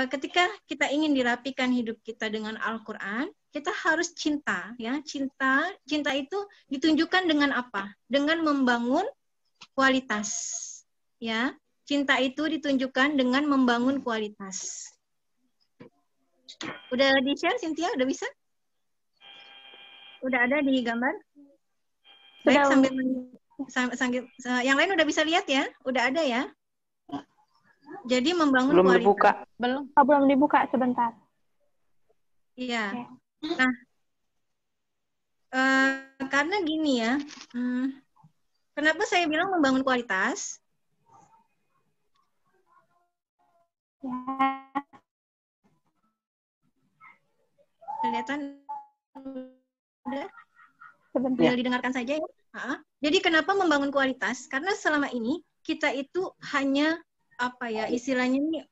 ketika kita ingin dirapikan hidup kita dengan Al-Quran, kita harus cinta, ya. Cinta itu ditunjukkan dengan apa? Dengan membangun kualitas, ya. Cinta itu ditunjukkan dengan membangun kualitas. Udah di-share, Cynthia? Udah bisa? Udah ada di gambar? Baik, sambil yang lain udah bisa lihat ya? Udah ada ya? Jadi membangun belum kualitas. Dibuka. Belum dibuka, sebentar. Iya. Nah, karena gini ya, kenapa saya bilang membangun kualitas? Kelihatan udah? Tinggal didengarkan saja ya. Jadi kenapa membangun kualitas? Karena selama ini kita itu hanya apa ya istilahnya ini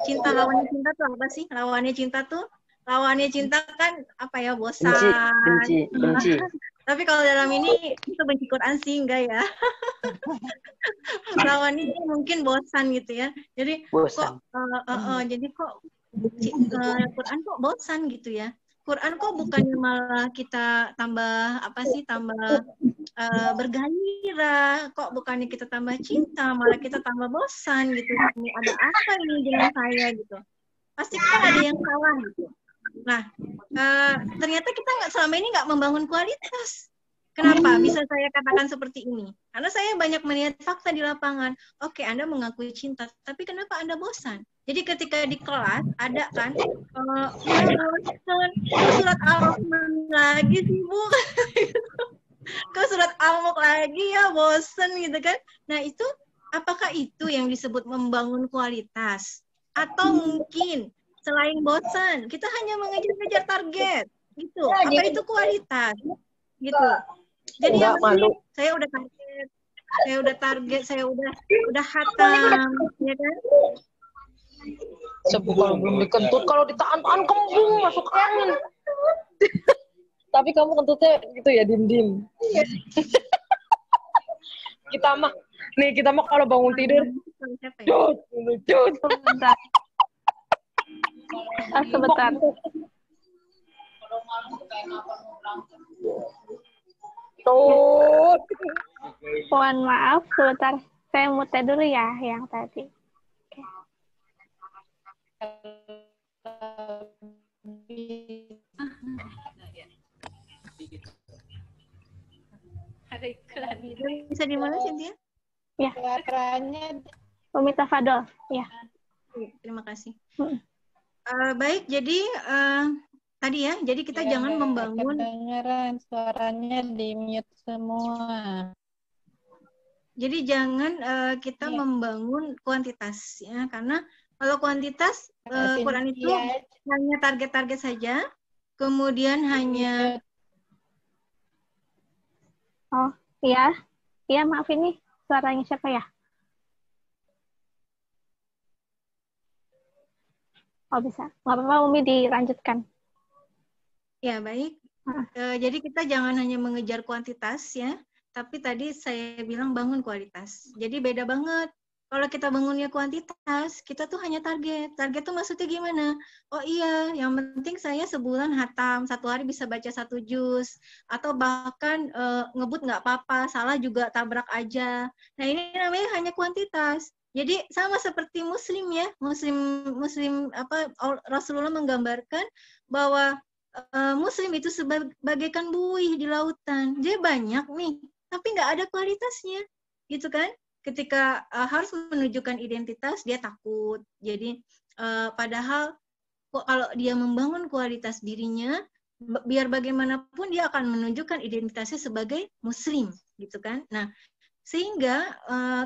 cinta lawannya cinta tuh apa sih? Lawannya cinta kan apa ya, bosan. Benci. Tapi kalau dalam ini itu benci Quran sih enggak ya. Lawannya mungkin bosan gitu ya. Jadi bosan. Jadi kok Quran kok bosan gitu ya. Quran kok bukannya malah kita tambah bergairah, kok bukannya kita tambah cinta, malah kita tambah bosan gitu. Ini ada apa ini dengan saya gitu. Pasti kan ada yang salah gitu. Nah, ternyata kita selama ini nggak membangun kualitas. Kenapa bisa saya katakan seperti ini? Karena saya banyak melihat fakta di lapangan. Oke, Anda mengakui cinta, tapi kenapa Anda bosan? Jadi ketika di kelas ada kan, bosan, surat Al-Rahman lagi sih Bu, kok surat Al-Mulk lagi ya, bosan gitu kan? Nah itu, apakah itu yang disebut membangun kualitas? Atau mungkin selain bosan, kita hanya mengejar-ngejar target, gitu? Apa itu kualitas? Gitu. Jadi yang penting saya udah target, saya udah hatam, ya kan? Sebut kalau belum dikentut, kalau ditahan-tahan kembung masuk angin. Tapi kamu kentutnya gitu ya, dim-dim. Kita mah kalau bangun tidur, cut. Sebentar. Mohon maaf, sebentar. Saya mute dulu ya yang tadi. Ada iklan. Bisa di mana Cynthia? Ya. Umi Tafadol. Ya. Terima kasih. Baik, jadi tadi ya, jadi kita jangan membangun. Kedengeran suaranya di mute semua. Jadi jangan kita membangun kuantitas ya, karena kalau kuantitas Quran itu hanya target-target saja, kemudian hanya. Oh iya, maaf ini suaranya siapa ya? Oh bisa, nggak apa-apa Umi dilanjutkan. Ya baik, jadi kita jangan hanya mengejar kuantitas ya, tapi tadi saya bilang bangun kualitas. Jadi beda banget. Kalau kita bangunnya kuantitas, kita tuh hanya target. Target tuh maksudnya gimana? Oh iya, yang penting saya sebulan hatam, 1 hari bisa baca 1 juz, atau bahkan ngebut nggak apa-apa, salah juga tabrak aja. Nah ini namanya hanya kuantitas. Jadi sama seperti Muslim ya, Muslim apa Rasulullah menggambarkan bahwa Muslim itu sebagaikan buih di lautan. Jadi banyak nih, tapi nggak ada kualitasnya, gitu kan? Ketika harus menunjukkan identitas, dia takut. Jadi padahal kalau dia membangun kualitas dirinya, biar bagaimanapun dia akan menunjukkan identitasnya sebagai Muslim, gitu kan? Nah, sehingga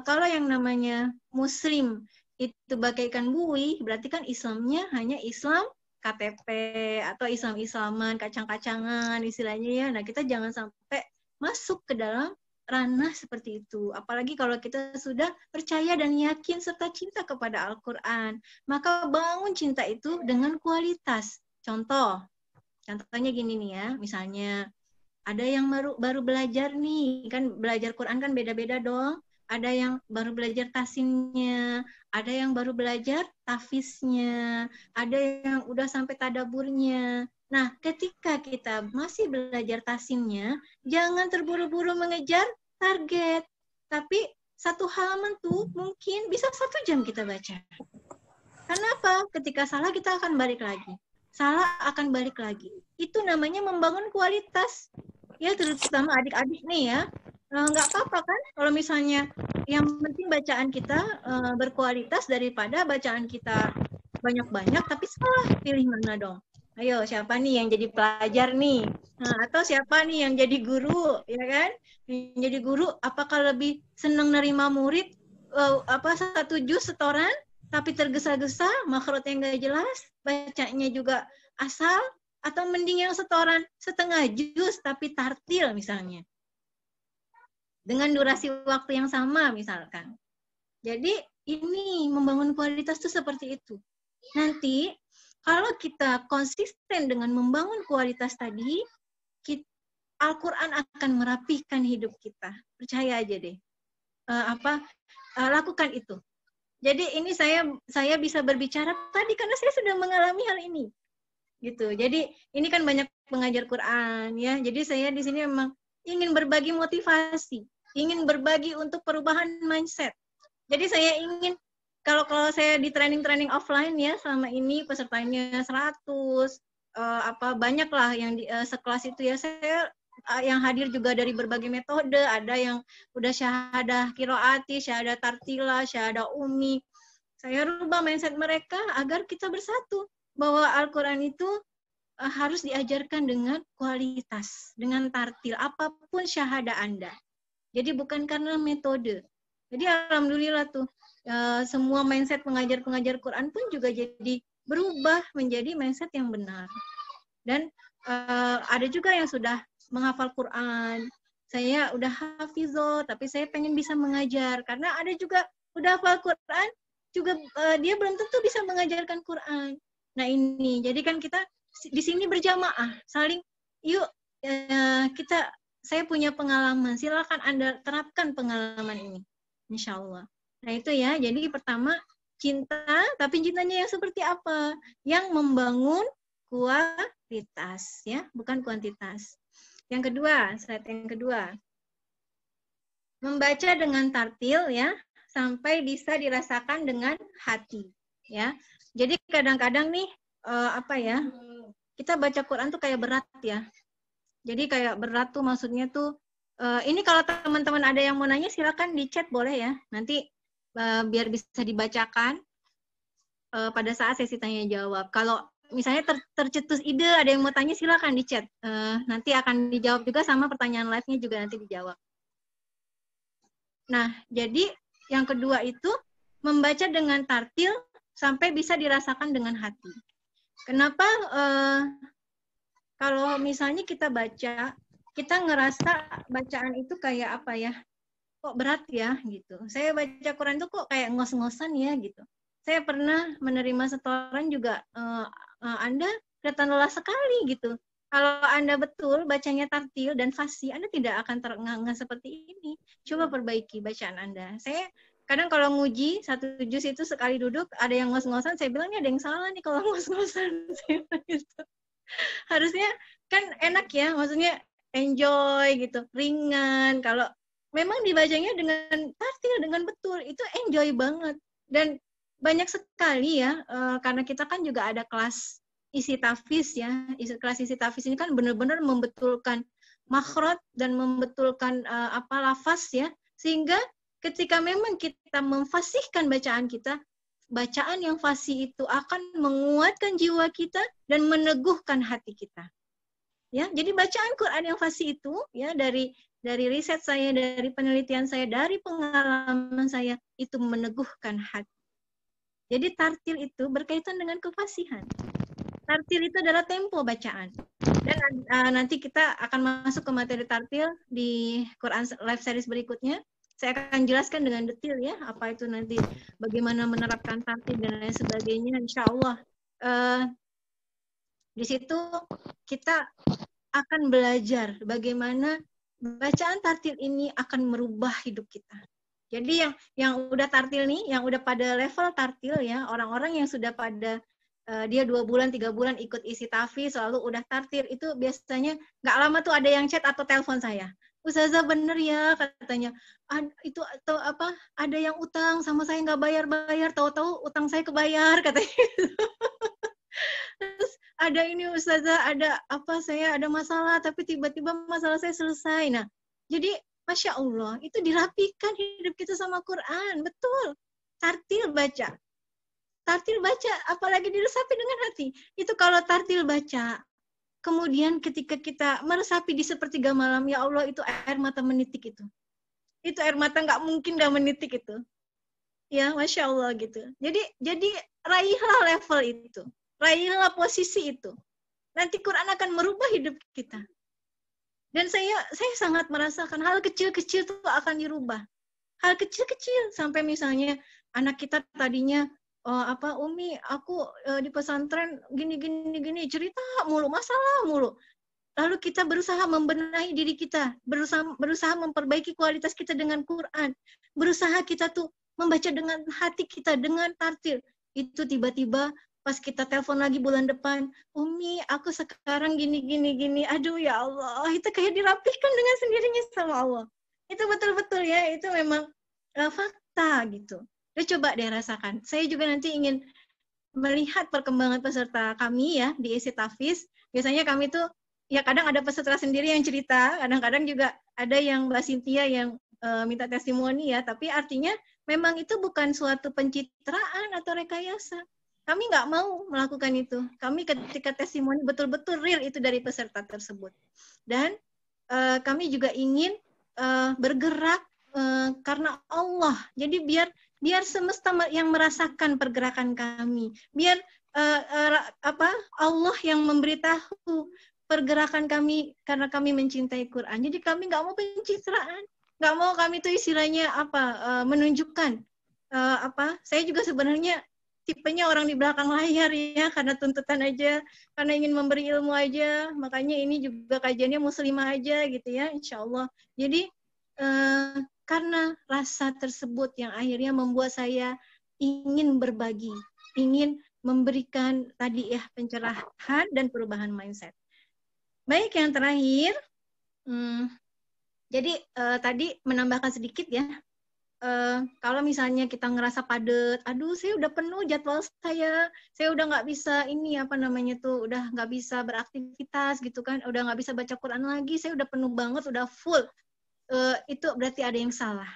kalau yang namanya Muslim itu bagaikan buih, berarti kan Islamnya hanya Islam KTP atau Islam-Islaman, kacang-kacangan istilahnya ya. Nah, kita jangan sampai masuk ke dalam ranah seperti itu. Apalagi kalau kita sudah percaya dan yakin serta cinta kepada Al-Quran. Maka bangun cinta itu dengan kualitas. Contohnya gini nih ya, misalnya ada yang baru belajar nih, kan belajar Quran kan beda-beda dong. ada yang baru belajar tasinnya, ada yang baru belajar tafisnya, ada yang udah sampai tadaburnya. Nah, ketika kita masih belajar tasinnya, jangan terburu-buru mengejar target. Tapi satu halaman tuh mungkin bisa 1 jam kita baca. Kenapa? Ketika salah kita akan balik lagi. Salah akan balik lagi. Itu namanya membangun kualitas. Ya, terutama adik-adik nih ya. Nggak apa-apa kan kalau misalnya yang penting bacaan kita berkualitas daripada bacaan kita banyak-banyak tapi salah. Pilih mana dong? Ayo, siapa nih yang jadi pelajar nih? Nah, atau siapa nih yang jadi guru, ya kan? Yang jadi guru, apakah lebih senang nerima murid 1 juz setoran, tapi tergesa-gesa, makhrajnya nggak jelas, bacanya juga asal, atau mending yang setoran setengah juz tapi tartil misalnya, dengan durasi waktu yang sama misalkan. Jadi ini membangun kualitas itu seperti itu. Nanti kalau kita konsisten dengan membangun kualitas tadi, Al-Quran akan merapihkan hidup kita. Percaya aja deh. Lakukan itu. Jadi ini saya bisa berbicara tadi karena saya sudah mengalami hal ini. Gitu. Jadi ini kan banyak pengajar Quran ya. Jadi saya di sini memang ingin berbagi motivasi, ingin berbagi untuk perubahan mindset. Jadi saya ingin kalau saya di training offline ya selama ini pesertanya 100 banyaklah yang sekelas itu ya, saya yang hadir juga dari berbagai metode, ada yang udah syahadah qiraati, syahadah tartila, syahadah umi. Saya rubah mindset mereka agar kita bersatu bahwa Al-Qur'an itu harus diajarkan dengan kualitas, dengan tartil apapun syahadah Anda. Jadi bukan karena metode. Jadi alhamdulillah tuh semua mindset pengajar-pengajar Quran pun juga jadi berubah menjadi mindset yang benar. Dan ada juga yang sudah menghafal Quran. Saya udah hafizah, tapi saya pengen bisa mengajar. Karena ada juga udah hafal Quran, juga dia belum tentu bisa mengajarkan Quran. Nah ini, jadi kan kita di sini berjamaah, saling yuk saya punya pengalaman, silakan Anda terapkan pengalaman ini, insya Allah. Nah itu ya, jadi pertama cinta, tapi cintanya yang seperti apa? Yang membangun kualitas, ya, bukan kuantitas. Yang kedua, slide yang kedua, membaca dengan tartil, ya, sampai bisa dirasakan dengan hati, ya. Jadi kadang-kadang nih kita baca Quran tuh kayak berat ya. Jadi kayak berat tuh maksudnya tuh ini kalau teman-teman ada yang mau nanya silakan di chat boleh ya. Nanti biar bisa dibacakan pada saat sesi tanya jawab. Kalau misalnya tercetus ide ada yang mau tanya silakan di chat. Nanti akan dijawab juga sama pertanyaan live-nya juga nanti dijawab. Nah, jadi yang kedua itu membaca dengan tartil sampai bisa dirasakan dengan hati. Kenapa kalau misalnya kita baca, kita ngerasa bacaan itu kayak apa ya? Kok berat ya gitu. Saya baca Quran itu kok kayak ngos-ngosan ya gitu. Saya pernah menerima setoran juga Anda kelihatan lelah sekali gitu. Kalau Anda betul bacanya tartil dan fasih, Anda tidak akan terengah-engah seperti ini. Coba perbaiki bacaan Anda. Saya kadang kalau nguji 1 juz itu sekali duduk ada yang ngos-ngosan, saya bilang ada yang salah nih kalau ngos-ngosan. Gitu. Harusnya kan enak ya, maksudnya enjoy gitu, ringan. Kalau memang dibacanya dengan tartil, dengan betul, itu enjoy banget. Dan banyak sekali ya, karena kita kan juga ada kelas isi tafis ya. Kelas isi tafis ini kan benar-benar membetulkan makhraj dan membetulkan lafaz ya. Sehingga ketika memang kita memfasihkan bacaan kita, bacaan yang fasih itu akan menguatkan jiwa kita dan meneguhkan hati kita. Ya, jadi bacaan Quran yang fasih itu ya dari riset saya, dari penelitian saya, dari pengalaman saya itu meneguhkan hati. Jadi tartil itu berkaitan dengan kefasihan. Tartil itu adalah tempo bacaan. Dan nanti kita akan masuk ke materi tartil di Quran Live Series berikutnya. Saya akan jelaskan dengan detail ya, apa itu nanti, bagaimana menerapkan tartil dan lain sebagainya, insya Allah. Di situ kita akan belajar bagaimana bacaan tartil ini akan merubah hidup kita. Jadi yang udah tartil nih, yang udah pada level tartil ya, orang-orang yang sudah pada dia 2 bulan, 3 bulan ikut isi tafi, selalu udah tartil, itu biasanya nggak lama tuh ada yang chat atau telepon saya. Ustazah bener ya, katanya. Itu atau apa? Ada yang utang sama saya nggak bayar-bayar, tahu-tahu utang saya kebayar, katanya. Terus ada ini Ustazah, ada apa, saya ada masalah, tapi tiba-tiba masalah saya selesai. Nah, jadi Masya Allah, itu dirapikan hidup kita sama Quran. Betul. Tartil baca. Tartil baca, apalagi diresapi dengan hati. Itu kalau tartil baca. Kemudian ketika kita meresapi di sepertiga malam, ya Allah, itu air mata menitik itu. Itu air mata nggak mungkin nggak menitik itu. Ya, Masya Allah gitu. Jadi raihlah level itu. Raihlah posisi itu. Nanti Quran akan merubah hidup kita. Dan saya sangat merasakan hal kecil-kecil itu akan dirubah. Hal kecil-kecil sampai misalnya anak kita tadinya Umi, aku di pesantren gini cerita mulu, masalah mulu. Lalu kita berusaha membenahi diri kita, berusaha memperbaiki kualitas kita dengan Quran, berusaha kita tuh membaca dengan hati kita, dengan tartil. Itu tiba-tiba pas kita telepon lagi bulan depan, Umi, aku sekarang gini. Aduh ya Allah, itu kayak dirapihkan dengan sendirinya sama Allah. Itu betul-betul ya, itu memang fakta gitu. Coba deh rasakan. Saya juga nanti ingin melihat perkembangan peserta kami ya di isi Tafiz. Biasanya kami tuh ya kadang ada peserta sendiri yang cerita, kadang-kadang juga ada yang Mbak Cynthia yang minta testimoni ya, tapi artinya memang itu bukan suatu pencitraan atau rekayasa. Kami nggak mau melakukan itu. Kami ketika testimoni betul-betul real itu dari peserta tersebut. Dan kami juga ingin bergerak karena Allah. Jadi biar semesta yang merasakan pergerakan kami. Biar Allah yang memberitahu pergerakan kami karena kami mencintai Quran. Jadi kami nggak mau pencitraan, nggak mau kami tuh istilahnya menunjukkan Saya juga sebenarnya tipenya orang di belakang layar ya, karena tuntutan aja, karena ingin memberi ilmu aja. Makanya ini juga kajiannya muslimah aja gitu ya, insya Allah. Jadi karena rasa tersebut yang akhirnya membuat saya ingin berbagi, ingin memberikan tadi ya pencerahan dan perubahan mindset. Baik, yang terakhir, jadi tadi menambahkan sedikit ya, kalau misalnya kita ngerasa padat, aduh saya udah penuh jadwal saya udah nggak bisa udah nggak bisa beraktivitas gitu kan, udah nggak bisa baca Quran lagi, saya udah penuh banget, udah full. Itu berarti ada yang salah.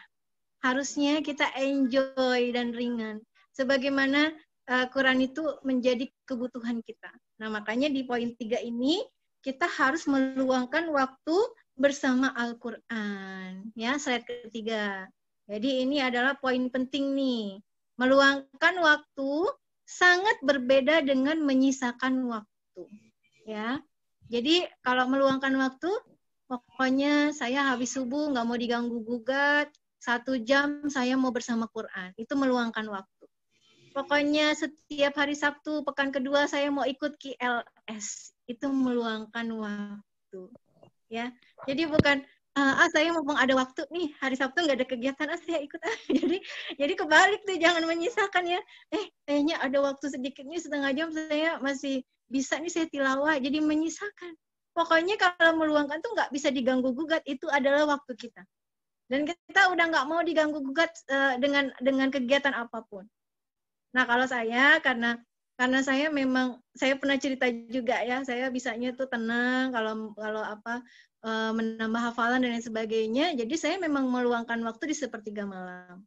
Harusnya kita enjoy dan ringan. Sebagaimana Quran itu menjadi kebutuhan kita. Nah, makanya di poin 3 ini kita harus meluangkan waktu bersama Al-Quran. Ya, slide ketiga. Jadi ini adalah poin penting nih. Meluangkan waktu sangat berbeda dengan menyisakan waktu. Ya. Jadi kalau meluangkan waktu, pokoknya saya habis subuh nggak mau diganggu-gugat, 1 jam saya mau bersama Quran. Itu meluangkan waktu. Pokoknya setiap hari Sabtu, pekan kedua saya mau ikut QLS. Itu meluangkan waktu. Ya, jadi bukan saya mumpung ada waktu nih, hari Sabtu nggak ada kegiatan, saya ikut. Jadi kebalik tuh, jangan menyisakan ya. Kayaknya ada waktu sedikit nih, setengah jam saya masih bisa nih saya tilawah. Jadi menyisakan. Pokoknya kalau meluangkan tuh nggak bisa diganggu-gugat, itu adalah waktu kita. Dan kita udah nggak mau diganggu-gugat dengan kegiatan apapun. Nah, kalau saya karena saya memang, saya pernah cerita juga ya, saya bisanya tuh tenang kalau menambah hafalan dan lain sebagainya. Jadi saya memang meluangkan waktu di sepertiga malam.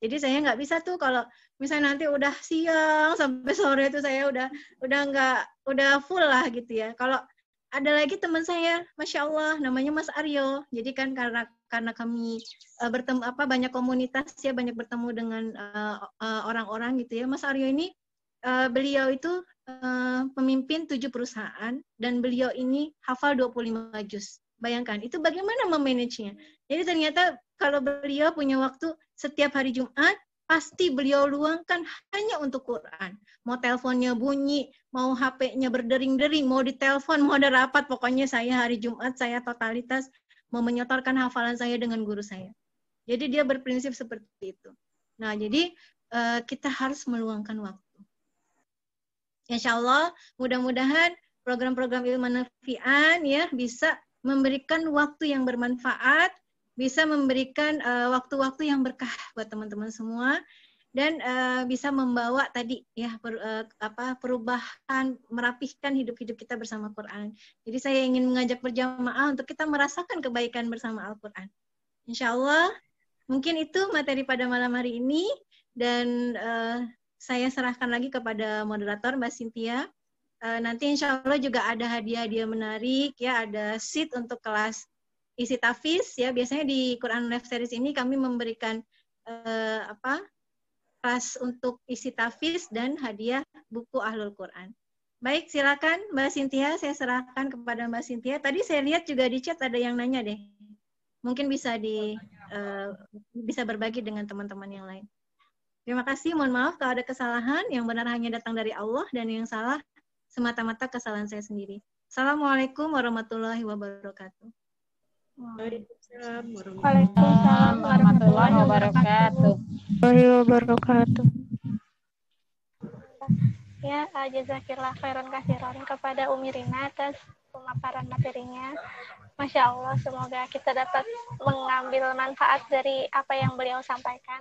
Jadi saya nggak bisa tuh kalau misalnya nanti udah siang sampai sore itu saya udah full lah gitu ya. Kalau ada lagi teman saya, Masya Allah, namanya Mas Aryo. Jadi kan karena kami bertemu banyak komunitas ya, banyak bertemu dengan orang-orang gitu ya. Mas Aryo ini beliau itu pemimpin 7 perusahaan dan beliau ini hafal 25 juz. Bayangkan, itu bagaimana memanagenya. Jadi ternyata kalau beliau punya waktu setiap hari Jumat, pasti beliau luangkan hanya untuk Quran. Mau teleponnya bunyi, mau HP-nya berdering-dering, mau ditelepon, mau ada rapat, pokoknya saya hari Jumat, saya totalitas mau menyetorkan hafalan saya dengan guru saya. Jadi dia berprinsip seperti itu. Nah, jadi kita harus meluangkan waktu. Insya Allah, mudah-mudahan program-program ilmu nafi'an ya bisa memberikan waktu yang bermanfaat, bisa memberikan waktu-waktu yang berkah buat teman-teman semua, dan bisa membawa tadi ya perubahan, merapihkan hidup-hidup kita bersama Quran. Jadi saya ingin mengajak berjamaah untuk kita merasakan kebaikan bersama Al-Quran. Insya Allah, mungkin itu materi pada malam hari ini, dan saya serahkan lagi kepada moderator Mbak Cynthia. Nanti insya Allah juga ada hadiah-hadiah menarik ya, ada seat untuk kelas isi tafiz ya. Biasanya di Quran Live Series ini kami memberikan kelas untuk isi tafiz dan hadiah buku Ahlul Quran. Baik, silakan Mbak Cynthia, saya serahkan kepada Mbak Cynthia. Tadi saya lihat juga di chat ada yang nanya deh. Mungkin bisa bisa berbagi dengan teman-teman yang lain. Terima kasih, mohon maaf kalau ada kesalahan, yang benar hanya datang dari Allah dan yang salah semata-mata kesalahan saya sendiri. Assalamualaikum warahmatullahi wabarakatuh. Waalaikumsalam warahmatullahi wabarakatuh. Ya, jazakillah khairan katsiran kepada Umi Rina atas pemaparan materinya. Masya Allah, semoga kita dapat mengambil manfaat dari apa yang beliau sampaikan.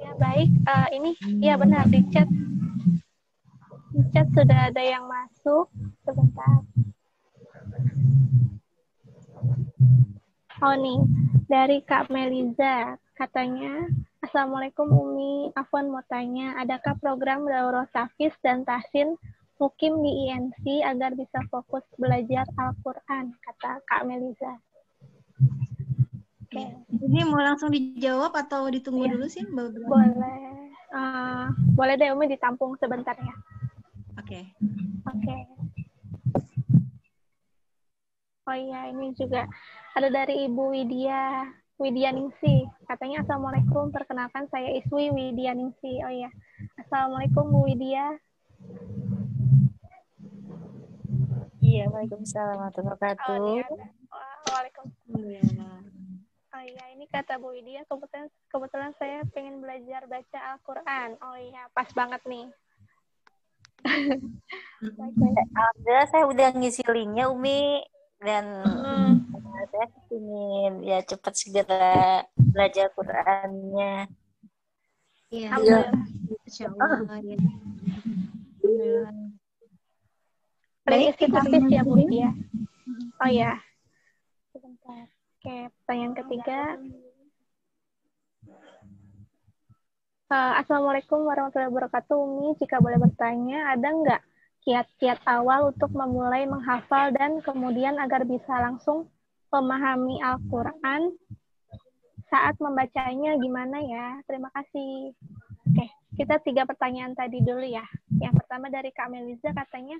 Ya, baik. Ini, ya benar, di chat sudah ada yang masuk. Sebentar. Oh nih, dari Kak Meliza. Katanya, Assalamualaikum Umi. Afwan mau tanya, adakah program daurah tahfiz dan tahsin mukim di INC agar bisa fokus belajar Al-Quran? Kata Kak Meliza. Oke. Ini mau langsung dijawab atau ditunggu dulu sih, Mbak? Boleh. Boleh deh Umi ditampung sebentar ya. Oke. Oh iya, ini juga ada dari Ibu Widyaningsih. Katanya, Assalamualaikum, perkenalkan saya Iswi Widyaningsih. Oh iya. Assalamualaikum Bu Widya. Iya, waalaikumsalam warahmatullahi wabarakatuh. Waalaikumsalam. Oh iya, ini kata Bu Widya, kebetulan saya pengen belajar baca Al-Quran. Oh iya, pas banget nih. Alhamdulillah saya udah ngisi linknya Umi, dan saya ingin ya cepat segera belajar Qurannya. Iya. Insyaallah. Ya. Baik, kita ya Bu Widya. Oh ya. Sebentar. Oke, pertanyaan ketiga. Assalamualaikum warahmatullahi wabarakatuh. Umi, jika boleh bertanya, ada nggak kiat-kiat awal untuk memulai menghafal dan kemudian agar bisa langsung memahami Al-Quran saat membacanya gimana ya? Terima kasih. Oke, kita 3 pertanyaan tadi dulu ya. Yang pertama dari Kak Meliza, katanya,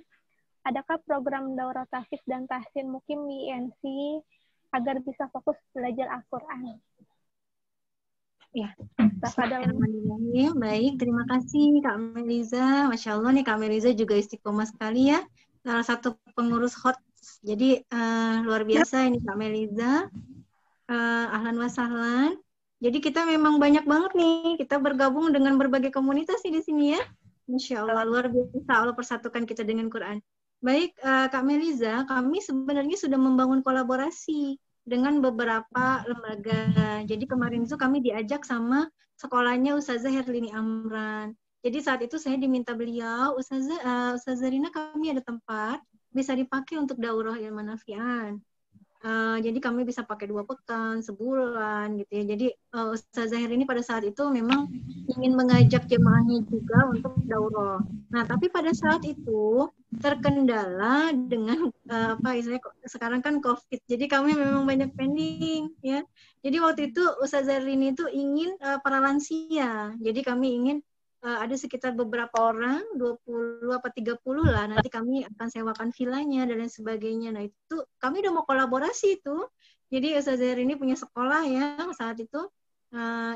adakah program daurah tahfiz dan tahsin mukim di INC agar bisa fokus belajar Al-Quran? Ya, baik, terima kasih Kak Meliza. Masya Allah nih Kak Meliza juga istiqomah sekali ya. Salah satu pengurus hot. Jadi luar biasa ini Kak Meliza. Ahlan wa sahlan. Jadi kita memang banyak banget nih. Kita bergabung dengan berbagai komunitas di sini ya. Masya Allah, luar biasa Allah persatukan kita dengan Quran. Baik Kak Meliza, kami sebenarnya sudah membangun kolaborasi dengan beberapa lembaga. Jadi kemarin itu kami diajak sama sekolahnya Ustazah Herlini Amran. Jadi saat itu saya diminta beliau, Ustazah Rina, kami ada tempat bisa dipakai untuk daurah ilmu nafi'an. Jadi kami bisa pakai 2 pekan, sebulan gitu ya. Jadi Ustazah Herlini pada saat itu memang ingin mengajak jemaahnya juga untuk daurah. Nah, tapi pada saat itu terkendala dengan istilahnya sekarang kan COVID. Jadi kami memang banyak pending ya. Jadi waktu itu Ustazah Rini itu ingin para lansia. Jadi kami ingin ada sekitar beberapa orang, 20 apa 30 lah, nanti kami akan sewakan vilanya dan lain sebagainya. Nah, itu kami udah mau kolaborasi itu. Jadi Ustazah Rini punya sekolah ya saat itu.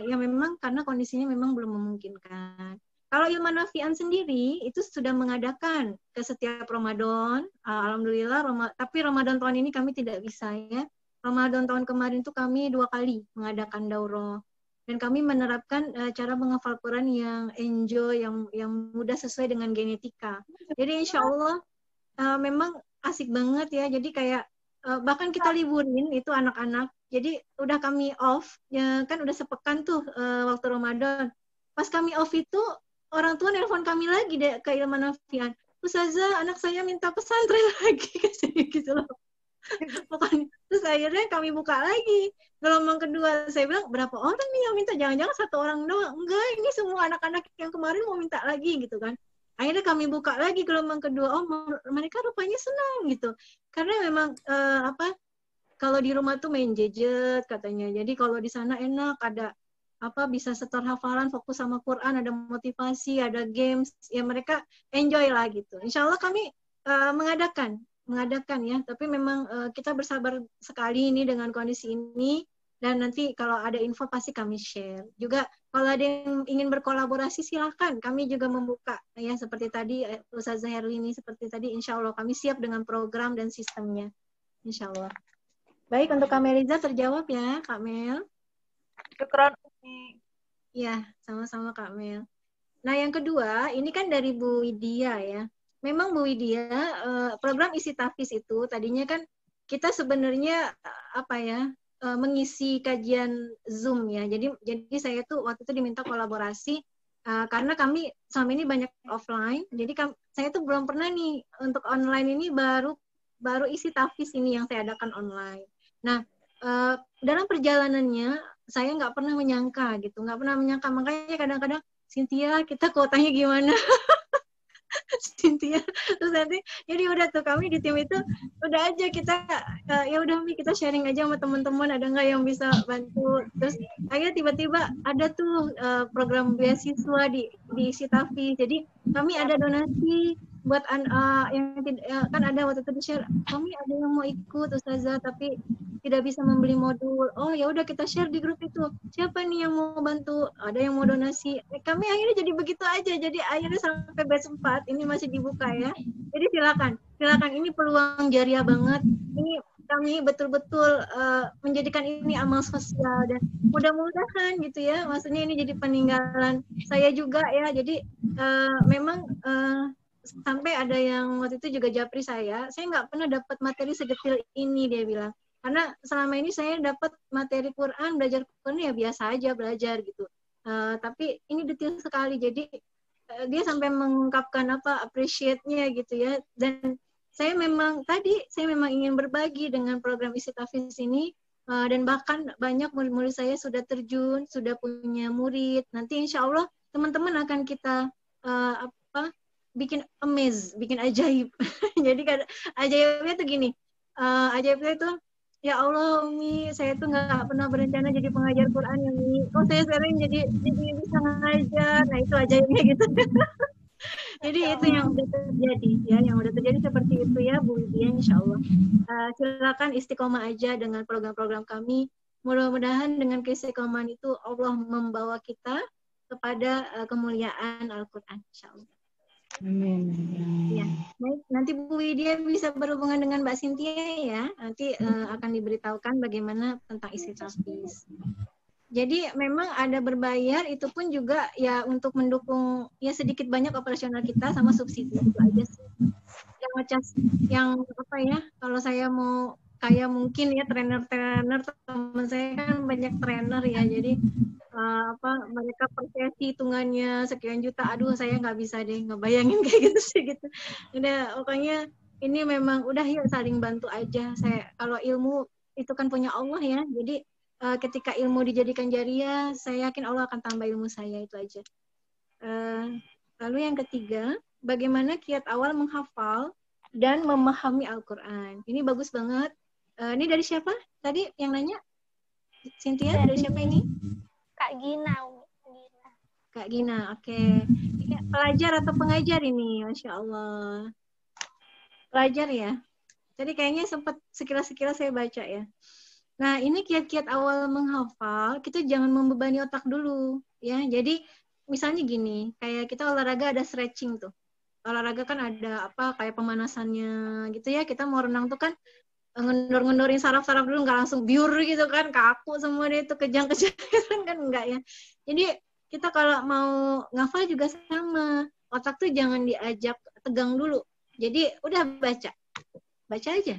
Ya memang karena kondisinya memang belum memungkinkan. Kalau ilmu nafi'an sendiri itu sudah mengadakan ke setiap Ramadan, alhamdulillah. Tapi Ramadan tahun ini kami tidak bisa ya. Ramadan tahun kemarin tuh kami 2 kali mengadakan daurah. Dan kami menerapkan cara menghafal Quran yang enjoy, yang mudah sesuai dengan genetika. Jadi insya Allah memang asik banget ya. Jadi kayak bahkan kita liburin itu anak-anak. Jadi udah kami off, ya kan udah sepekan tuh waktu Ramadan. Pas kami off itu orang tua nelpon kami lagi deh ke Ilman Nafian. Ustazah, anak saya minta pesantren lagi gitu loh. Pokoknya terus akhirnya kami buka lagi gelombang kedua. Saya bilang berapa orang nih yang minta, jangan-jangan 1 orang doang. Enggak, ini semua anak-anak yang kemarin mau minta lagi gitu kan. Akhirnya kami buka lagi gelombang kedua. Oh, mereka rupanya senang gitu, karena memang kalau di rumah tuh main gadget katanya, jadi kalau di sana enak, ada bisa setor hafalan, fokus sama Quran, ada motivasi, ada games, ya mereka enjoy lah gitu. Insya Allah kami mengadakan ya, tapi memang kita bersabar sekali ini dengan kondisi ini, dan nanti kalau ada info pasti kami share. Juga kalau ada yang ingin berkolaborasi silahkan, kami juga membuka ya, seperti tadi Ustazah Herlini, seperti tadi insya Allah kami siap dengan program dan sistemnya, insya Allah. Baik, untuk Kak Meliza terjawab ya Kak Mel. Syukran. Ya, sama-sama Kak Mel. Nah yang kedua, ini kan dari Bu Widya ya. Memang Bu Widya, program isi tahfiz itu tadinya kan kita sebenarnya mengisi kajian Zoom ya. Jadi saya tuh waktu itu diminta kolaborasi karena kami selama ini banyak offline. Jadi saya tuh belum pernah nih untuk online ini, baru isi tahfiz ini yang saya adakan online. Nah dalam perjalanannya saya nggak pernah menyangka gitu, makanya kadang-kadang Cynthia, kita kuotanya gimana? Cynthia, terus nanti jadi udah tuh kami di tim itu udah aja kita ya udah kita sharing aja sama teman-teman, ada nggak yang bisa bantu. Terus akhirnya tiba-tiba ada tuh program beasiswa di isi tahfiz. Jadi kami ada donasi buat yang kan ada waktu itu di-share, kami ada yang mau ikut Ustazah tapi tidak bisa membeli modul. Oh ya udah kita share di grup itu. Siapa nih yang mau bantu? Ada yang mau donasi. Kami akhirnya jadi begitu aja. Jadi akhirnya sampai batch 4 ini masih dibuka ya. Jadi silakan ini peluang jariah banget. Ini kami betul-betul menjadikan ini amal sosial, dan mudah-mudahan gitu ya. Maksudnya ini jadi peninggalan saya juga ya. Jadi memang sampai ada yang waktu itu juga japri saya nggak pernah dapat materi sedetil ini, dia bilang. Karena selama ini saya dapat materi Quran, belajar Quran ya biasa aja belajar gitu. Tapi ini detail sekali, jadi dia sampai mengungkapkan appreciate-nya gitu ya. Dan saya memang ingin berbagi dengan program isi tahfiz ini, dan bahkan banyak murid-murid saya sudah terjun, sudah punya murid. Nanti insya Allah teman-teman akan kita bikin bikin ajaib. Jadi ajaibnya tuh gini, ajaibnya itu, ya Allah Umi, saya tuh nggak pernah berencana jadi pengajar Quran ya Umi. Oh saya sekarang jadi bisa ngajar. Nah itu ajaibnya gitu. Jadi itu yang udah terjadi ya, seperti itu ya Bu Widya, insya Allah. Silakan istiqomah aja dengan program-program kami. Mudah-mudahan dengan keistiqomahan itu Allah membawa kita kepada kemuliaan Al-Quran, insya Allah. Amin. Ya, baik. Nanti Bu Widya bisa berhubungan dengan Mbak Cynthia ya. Nanti akan diberitahukan bagaimana tentang isi tahfiz. Jadi memang ada berbayar, itu pun juga ya untuk mendukung ya sedikit banyak operasional kita sama subsidi itu aja sih. Yang kalau saya mau kayak mungkin ya trainer teman saya kan banyak trainer ya, jadi mereka per sesi hitungannya sekian juta, aduh saya nggak bisa deh ngebayangin kayak gitu sih gitu. Udah pokoknya ini memang udah yuk saling bantu aja. Saya kalau ilmu itu kan punya Allah ya, jadi ketika ilmu dijadikan jariah, saya yakin Allah akan tambah ilmu saya, itu aja. Lalu yang ketiga, bagaimana kiat awal menghafal dan memahami Al-Quran. Ini bagus banget. Ini dari siapa tadi yang nanya? Cynthia, dari siapa ini? Kak Gina. Kak Gina, oke. Ini pelajar atau pengajar ini? Masya Allah. Pelajar ya? Tadi kayaknya sempat sekilas-sekilas saya baca ya. Nah, ini kiat-kiat awal menghafal, kita jangan membebani otak dulu, ya. Jadi, misalnya gini, kayak kita olahraga ada stretching tuh. Olahraga kan ada kayak pemanasannya gitu ya. Kita mau renang tuh kan ngendor-ngendorin saraf-saraf dulu, nggak langsung biur gitu kan, kaku semua deh itu, kejang-kejang kan enggak ya. Jadi kita kalau mau ngafal juga sama, otak tuh jangan diajak tegang dulu. Jadi udah baca aja,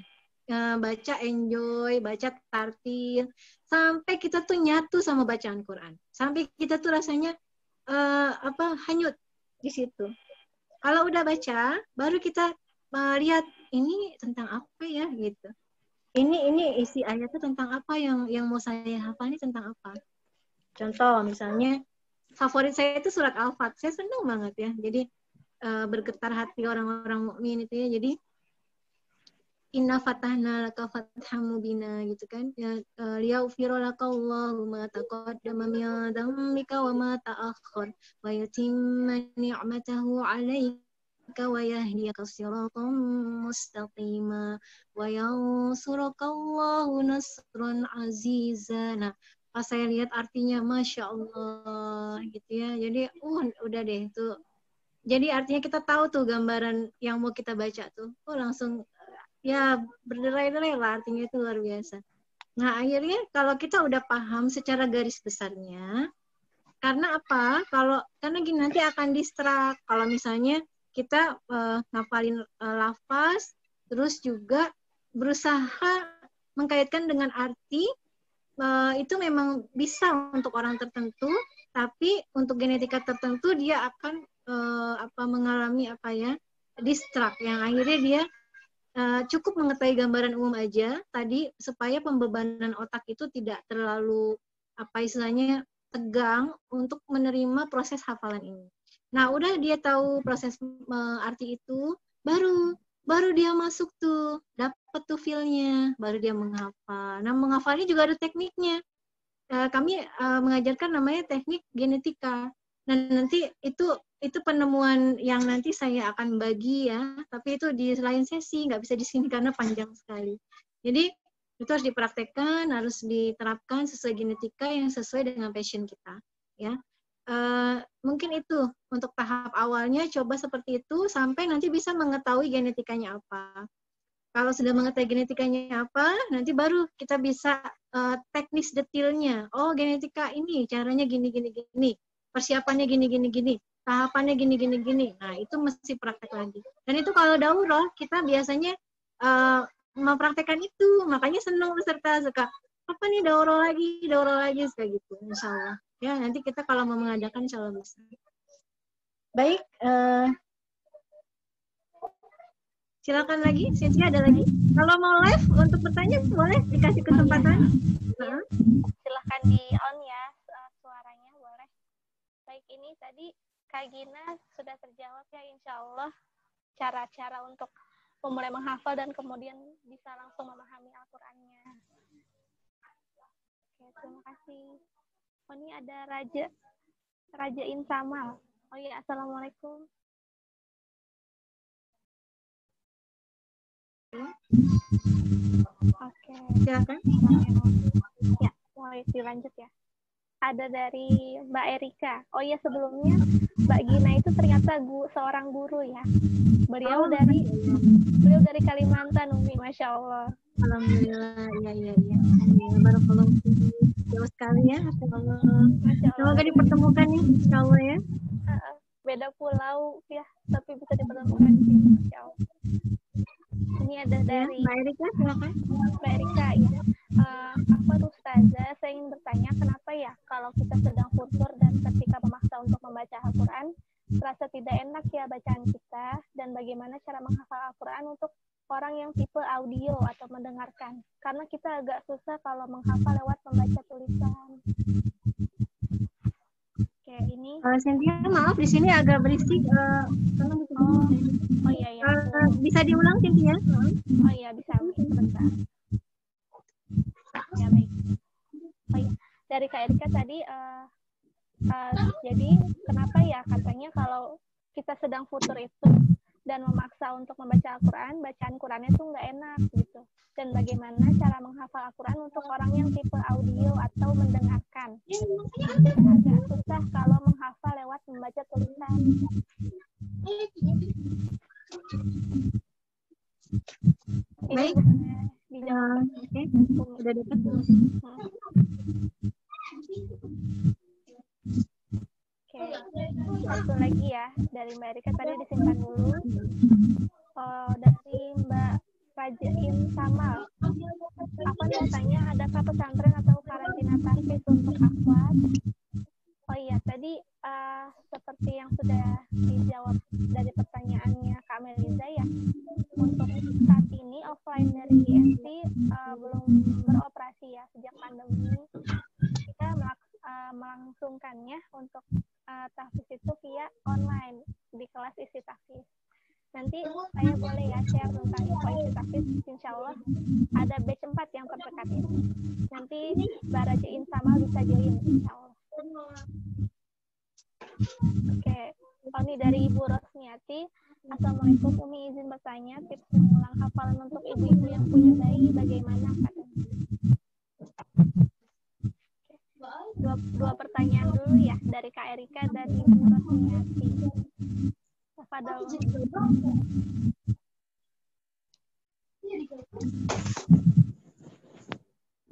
baca enjoy, baca tartil, sampai kita tuh nyatu sama bacaan Quran, sampai kita tuh rasanya hanyut di situ. Kalau udah baca, baru kita lihat ini tentang apa ya gitu. Ini isi ayatnya tentang apa, yang mau saya hafal ini tentang apa. Contoh misalnya favorit saya itu surat Al-Fat. Saya senang banget ya. Jadi bergetar hati orang-orang mukmin itu ya. Jadi inna fatahna laka fatham mubina gitu kan. Ya liyaghfira lakallahu ma taqaddama min dhanbika wa ma ta'akhkhar wa yutimma ni'matahu 'alaika wa yahdiyaka siratan mustaqima wa yansurukallahu nasran aziza. Nah, pas saya lihat artinya, Masya Allah gitu ya. Jadi udah deh itu. Jadi artinya kita tahu tuh gambaran yang mau kita baca tuh. Langsung ya berderai-derai lah, artinya itu luar biasa. Nah akhirnya kalau kita udah paham secara garis besarnya, karena apa? Karena gini, nanti akan distrak. Kalau misalnya kita ngafalin lafaz, terus juga berusaha mengkaitkan dengan arti, itu memang bisa untuk orang tertentu, tapi untuk genetika tertentu dia akan mengalami distrak, yang akhirnya dia cukup mengetahui gambaran umum aja tadi, supaya pembebanan otak itu tidak terlalu tegang untuk menerima proses hafalan ini. Nah, udah dia tahu proses arti itu, baru dia masuk tuh, dapat tuh feel-nya, baru dia menghafal. Nah, menghafalnya juga ada tekniknya. Kami mengajarkan namanya teknik genetika. Nah, nanti itu penemuan yang nanti saya akan bagi ya, tapi itu di lain sesi, nggak bisa di sini karena panjang sekali. Jadi itu harus dipraktekkan, harus diterapkan sesuai genetika yang sesuai dengan passion kita, ya. Mungkin itu untuk tahap awalnya, coba seperti itu sampai nanti bisa mengetahui genetikanya apa. Kalau sudah mengetahui genetikanya apa, nanti baru kita bisa teknis detailnya. Oh, genetika ini caranya gini, persiapannya gini, tahapannya gini. Nah, itu mesti praktek lagi. Dan itu kalau daurah, kita biasanya mempraktekkan itu, makanya senang peserta suka, apa nih daurah lagi, kayak gitu, insya Allah. Ya, nanti kita kalau mau mengadakan insya Allah bisa. Baik, silakan lagi, Cynthia ada lagi. Kalau mau live untuk bertanya boleh dikasih kesempatan. Silahkan di on ya suaranya, boleh. Baik, ini tadi Kak Gina sudah terjawab ya, insya Allah cara-cara untuk memulai menghafal dan kemudian bisa langsung memahami Al-Qur'annya. Oke, terima kasih. Oh, ini ada Raja Insamal. Oh iya, assalamualaikum. Oke, Silakan. Ya, mulai dilanjut ya. Ada dari Mbak Erika. Oh iya, sebelumnya Mbak Gina itu ternyata seorang guru ya. Beliau dari Kalimantan, Umi, Masya Allah. Alhamdulillah, iya. Barakallahu fiik. Jauh sekali ya, Masya Allah. Semoga dipertemukan nih, Insya Allah ya. Beda pulau ya, tapi bisa dipertemukan sih, Masya Allah. Ini ada dari Mbak Erika, silakan. Mbak Erika ya. Ustazah, saya ingin bertanya, kenapa ya kalau kita sedang futur dan ketika memaksa untuk membaca Al-Quran, terasa tidak enak ya bacaan kita, dan bagaimana cara menghafal Al-Quran untuk orang yang tipe audio atau mendengarkan? Karena kita agak susah kalau menghafal lewat membaca tulisan. Oke, ini. Cynthia, maaf di sini agak berisik. Oh iya ya. Bisa diulang, Cynthia? Oh iya, bisa. Sebentar. Ya, baik. Oh iya. Dari Kak Erika tadi, jadi kenapa ya katanya kalau kita sedang futur itu dan memaksa untuk membaca Al-Quran, bacaan Qurannya tuh nggak enak gitu. Dan bagaimana cara menghafal Al-Quran untuk orang yang tipe audio atau mendengarkan? Agak susah kalau menghafal lewat membaca tulisan. Baik. Udah dekat. Oke, satu lagi ya dari Mbak Erika tadi disimpan dulu. Dari Mbak Rajain Samal. Apa tanya adakah pesantren atau karantina tahfiz untuk akhwat? Oh iya, tadi seperti yang sudah dijawab dari pertanyaannya Kak Meliza ya, untuk saat ini offline dari IMC belum beroperasi ya sejak pandemi. Kita melangsungkannya untuk tahfiz itu via online di kelas isi tahfiz. Nanti saya boleh ya share tentang info isi tahfiz, insya Allah ada batch 4 yang terdekat ini. Nanti Mbak Rajain Samal bisa join insya Allah. Oke, ini dari Ibu Rosniati. Assalamualaikum, Umi izin bertanya tips mengulang hafalan untuk ibu-ibu yang punya bayi bagaimana katanya? Dua pertanyaan dulu ya dari Kak Erika dan Ibu Rosniati. Tafadhol.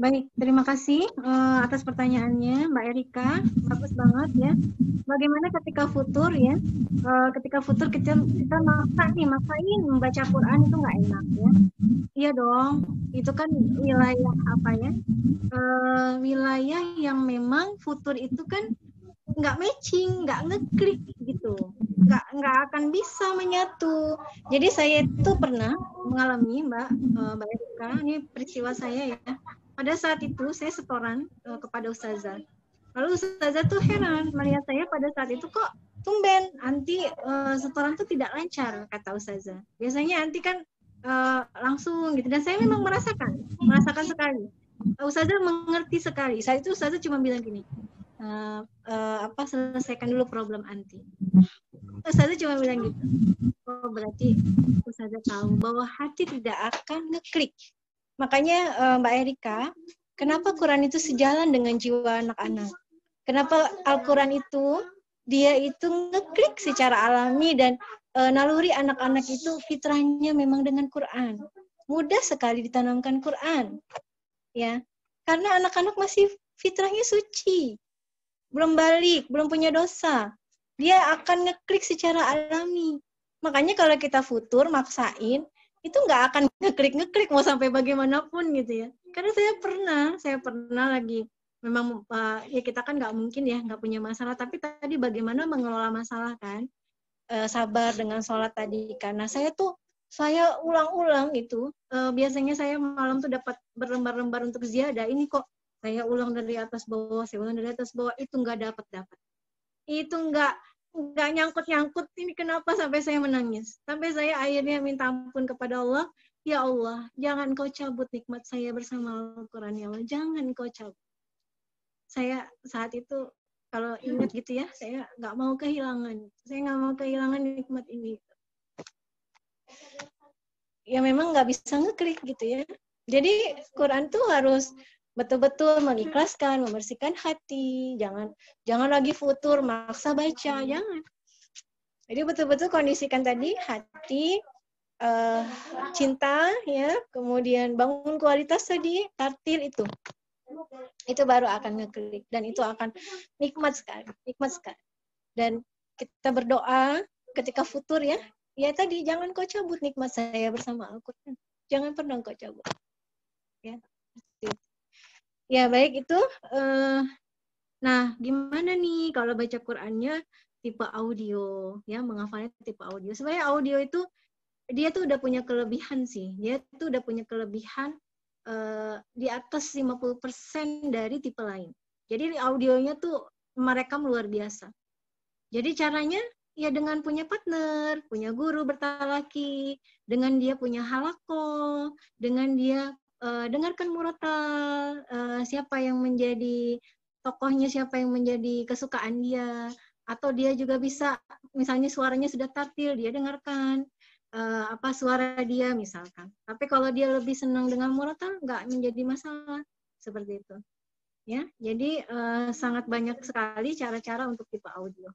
Baik, terima kasih atas pertanyaannya Mbak Erika, bagus banget ya. Bagaimana ketika futur ya? Ketika futur kita maksain membaca Quran itu nggak enak ya. Iya dong, itu kan wilayah apa ya? Wilayah yang memang futur itu kan nggak matching, nggak ngeklik gitu, nggak akan bisa menyatu. Jadi saya itu pernah mengalami Mbak Erika, ini peristiwa saya ya. Pada saat itu saya setoran kepada ustazah. Lalu ustazah tuh heran melihat saya pada saat itu kok tumben anti setoran tuh tidak lancar kata ustazah. Biasanya anti kan langsung gitu, dan saya memang merasakan sekali. Ustazah mengerti sekali. Saat itu ustazah cuma bilang gini, selesaikan dulu problem anti. Ustazah cuma bilang gitu. Oh berarti ustazah tahu bahwa hati tidak akan ngeklik. Makanya Mbak Erika, kenapa Quran itu sejalan dengan jiwa anak-anak? Kenapa Al-Quran itu dia itu ngeklik secara alami dan naluri anak-anak itu fitrahnya memang dengan Quran. Mudah sekali ditanamkan Quran. Ya. Karena anak-anak masih fitrahnya suci. Belum balik, belum punya dosa. Dia akan ngeklik secara alami. Makanya kalau kita futur maksain, itu nggak akan ngeklik mau sampai bagaimanapun gitu ya. Karena saya pernah lagi memang ya kita kan nggak mungkin ya nggak punya masalah, tapi tadi bagaimana mengelola masalah kan, sabar dengan sholat tadi. Karena saya ulang-ulang itu biasanya saya malam tuh dapat berlembar-lembar untuk ziyadah, ini kok saya ulang dari atas bawah, itu nggak dapat. Itu nggak nyangkut, ini kenapa sampai saya menangis. Sampai saya akhirnya minta ampun kepada Allah, ya Allah, jangan kau cabut nikmat saya bersama Al-Quran, ya Allah, jangan kau cabut. Saya saat itu, kalau ingat gitu ya, saya nggak mau kehilangan nikmat ini. Ya memang nggak bisa ngeklik gitu ya. Jadi Quran tuh harus betul-betul mengikhlaskan, membersihkan hati, jangan lagi futur maksa baca, jangan. Jadi betul-betul kondisikan tadi hati, cinta ya, kemudian bangun kualitas tadi, tartil itu baru akan ngeklik dan itu akan nikmat sekali. Dan kita berdoa ketika futur ya tadi jangan kau cabut nikmat saya bersama Al-Quran, jangan pernah kau cabut ya. Ya baik itu. Nah gimana nih kalau baca Qurannya tipe audio ya, menghafalnya tipe audio. Sebenarnya audio itu dia tuh udah punya kelebihan sih. Dia tuh udah punya kelebihan di atas 50% dari tipe lain. Jadi audionya tuh merekam luar biasa. Jadi caranya ya dengan punya partner, punya guru bertalaki, dengan dia punya halaqah, dengan dia dengarkan murotal, siapa yang menjadi tokohnya, siapa yang menjadi kesukaan dia, atau dia juga bisa misalnya suaranya sudah tartil, dia dengarkan suara dia misalkan. Tapi kalau dia lebih senang dengan murotal, nggak menjadi masalah seperti itu. Ya, jadi sangat banyak sekali cara-cara untuk tipe audio.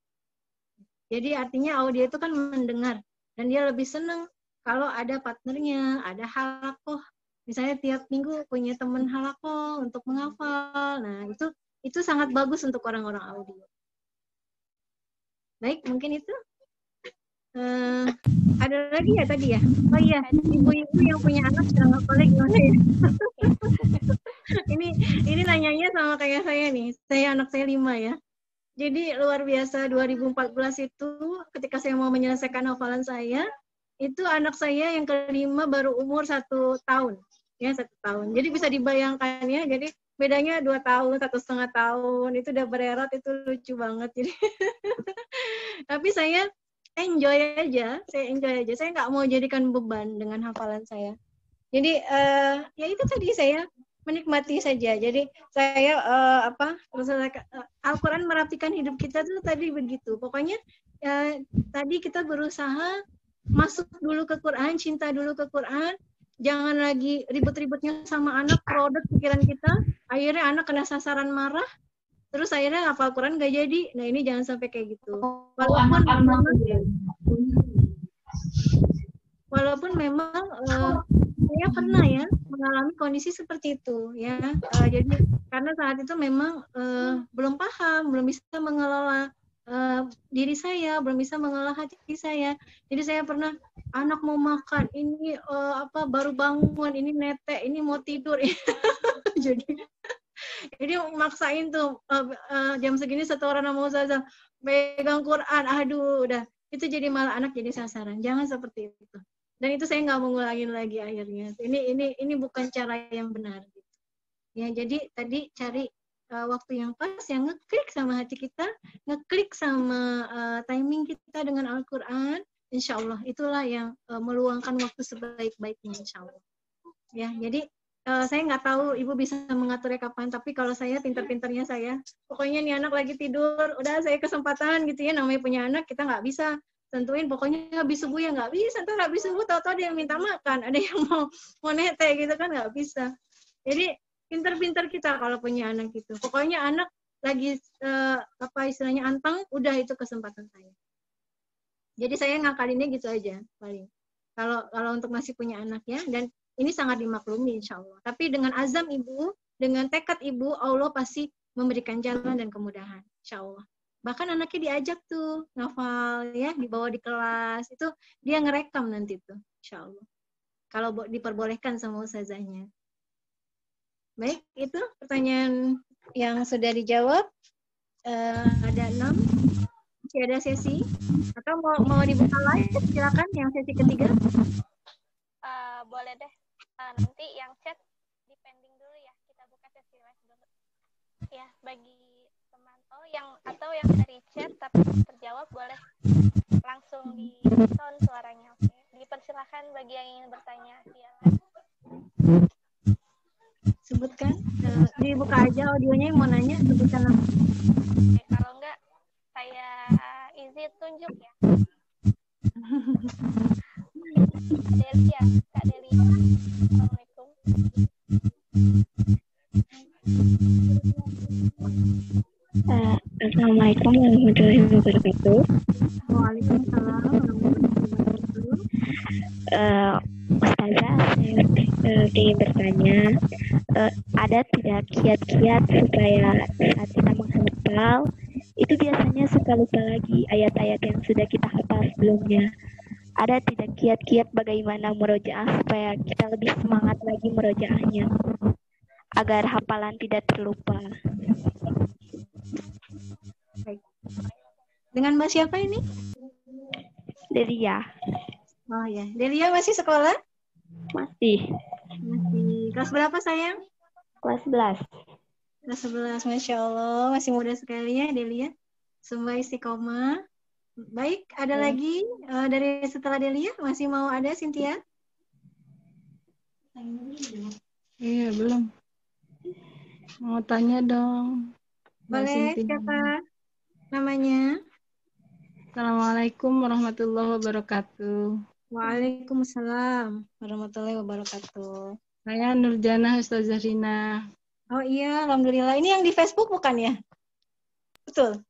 Jadi artinya audio itu kan mendengar dan dia lebih senang kalau ada partnernya, ada halaqah Misalnya tiap minggu punya teman halaqah untuk menghafal. Nah, itu sangat bagus untuk orang-orang audio. Baik, mungkin itu. Ada lagi ya tadi ya? Oh iya, ibu-ibu yang punya anak sedang ngapalnya gimana ya? ini nanyanya sama kayak saya nih. Anak saya 5 ya. Jadi luar biasa 2014 itu ketika saya mau menyelesaikan hafalan saya, itu anak saya yang kelima baru umur 1 tahun. Ya, 1 tahun. Jadi bisa dibayangkan ya, jadi bedanya 2 tahun, 1,5 tahun, itu udah bererat, itu lucu banget. Jadi tapi saya enjoy aja, saya nggak mau jadikan beban dengan hafalan saya. Jadi ya itu tadi saya menikmati saja. Jadi saya Al-Quran merapikan hidup kita tuh tadi begitu. Pokoknya tadi kita berusaha masuk dulu ke Quran, cinta dulu ke Quran. Jangan lagi ribet-ribetnya sama anak, produk pikiran kita. Akhirnya anak kena sasaran marah. Terus akhirnya hafal Quran gak jadi. Nah ini jangan sampai kayak gitu. Walaupun memang saya pernah ya mengalami kondisi seperti itu ya. Jadi karena saat itu memang belum paham, belum bisa mengelola diri saya, belum bisa mengelola hati saya. Jadi saya pernah anak mau makan, ini baru bangun, ini netek, ini mau tidur. Jadi maksain tuh jam segini setoran sama ustazah pegang Quran, aduh udah itu jadi malah anak jadi sasaran. Jangan seperti itu. Dan itu saya nggak mengulangin lagi akhirnya. Ini bukan cara yang benar. Gitu. Ya jadi tadi cari waktu yang pas, yang ngeklik sama hati kita, ngeklik sama timing kita dengan Al-Quran, insya Allah itulah yang meluangkan waktu sebaik-baiknya insya Allah. Ya jadi saya nggak tahu ibu bisa mengaturnya kapan, tapi kalau saya pinter-pinternya saya, pokoknya nih anak lagi tidur, udah saya kesempatan gitu ya, namanya punya anak kita nggak bisa tentuin pokoknya habis subuh ya nggak bisa, ntar habis subuh tahu-tahu ada yang minta makan, ada yang mau nete gitu kan nggak bisa. Jadi pinter-pinter kita kalau punya anak gitu. Pokoknya anak lagi istilahnya anteng, udah itu kesempatan saya. Jadi saya ngakalinnya gitu aja paling. Kalau untuk masih punya anak ya, dan ini sangat dimaklumi insya Allah. Tapi dengan azam ibu, dengan tekad ibu, Allah pasti memberikan jalan dan kemudahan insya Allah. Bahkan anaknya diajak tuh ngafal ya, dibawa di kelas, itu dia ngerekam nanti tuh insya Allah. Kalau diperbolehkan sama ustazahnya. Baik, itu pertanyaan yang sudah dijawab. Ada 6. Masih ada sesi? Atau mau dibuka live? Silakan yang sesi ketiga. Boleh deh. Nanti yang chat dipending dulu ya. Kita buka sesi live dulu. Ya, bagi teman yang dari chat tapi terjawab boleh langsung di sound suaranya. Oke. Dipersilakan bagi yang ingin bertanya via live. Sebutkan, dibuka aja audionya yang mau nanya, sebutkan langsung. Oke, kalau enggak saya izin tunjuk ya. Delia, Kak Delia. Assalamualaikum. Assalamualaikum warahmatullahi wabarakatuh. Waalaikumsalam warahmatullahi wabarakatuh. Ustazah, saya ingin bertanya, ada tidak kiat-kiat supaya saat kita menghafal itu biasanya suka lupa lagi ayat-ayat yang sudah kita hafal sebelumnya? Ada tidak kiat-kiat bagaimana merojaah supaya kita lebih semangat lagi merojaahnya agar hafalan tidak terlupa? Baik. Dengan Mbak siapa ini? Delia. Oh ya, Delia masih sekolah? Masih. Masih. Kelas berapa sayang? Kelas 11. Kelas 11, Masya Allah. Masih muda sekali ya Delia. Semoga istiqomah. Baik, ada lagi dari setelah Delia? Masih mau ada Cynthia? Iya, belum. Mau tanya dong. Boleh, siapa namanya? Assalamualaikum warahmatullahi wabarakatuh. Waalaikumsalam warahmatullahi wabarakatuh. Saya Nurjana Ustazah Rina. Oh iya, alhamdulillah. Ini yang di Facebook bukan ya? Betul.